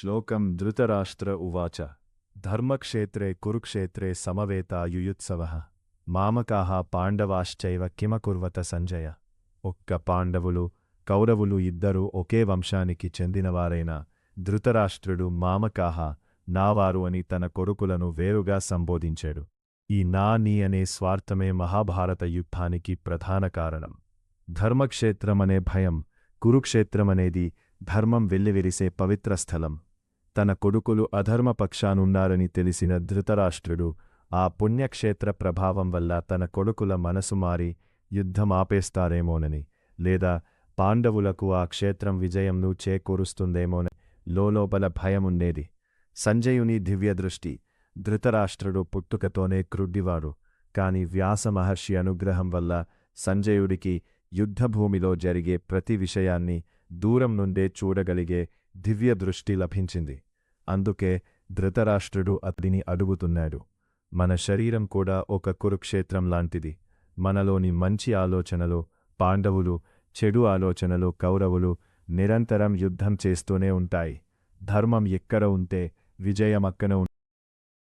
శ్లోకం ధృతరాష్ట్ర ఉవాచ ధర్మక్షేత్రే కురుక్షేత్రే సమవేతా యుయుత్సవః మామకాః పాండవాశ్చైవ కిమకుర్వత సంజయ. ఒక్క పాండవులు కౌరవులు ఇద్దరూ ఒకే వంశానికి చెందినవారైన ధృతరాష్ట్రుడు మామకాః నావారు అని తన కొడుకులను వేరుగా సంబోధించాడు. ఈ నీ అనే స్వార్థమే మహాభారత యుద్ధానికి ప్రధాన కారణం. ధర్మక్షేత్రమనే భయం, కురుక్షేత్రమనేది ధర్మం వెల్లివిరిసే పవిత్ర స్థలం. తన కొడుకులు అధర్మపక్షానున్నారని తెలిసిన ధృతరాష్ట్రుడు ఆ పుణ్యక్షేత్ర ప్రభావం వల్ల తన కొడుకుల మనసు మారి యుద్ధమాపేస్తారేమోనని, లేదా పాండవులకు ఆ క్షేత్రం విజయంను చేకూరుస్తుందేమోనని లోలోపల భయముండేది. సంజయుని దివ్యదృష్టి. ధృతరాష్ట్రుడు పుట్టుకతోనే క్రుడ్డివాడు. కాని వ్యాసమహర్షి అనుగ్రహం వల్ల సంజయుడికి యుద్ధభూమిలో జరిగే ప్రతి విషయాన్ని దూరం నుండే చూడగలిగే దివ్యదృష్టి లభించింది. అందుకే ధృతరాష్ట్రుడు అతడిని అడుగుతున్నాడు, మన శరీరం కూడా ఒక కురుక్షేత్రం లాంటిది. మనలోని మంచి ఆలోచనలు పాండవులు, చెడు ఆలోచనలు కౌరవులు నిరంతరం యుద్ధం చేస్తూనే ఉంటాయి. ధర్మం ఎక్కడ ఉంటే విజయం అక్కన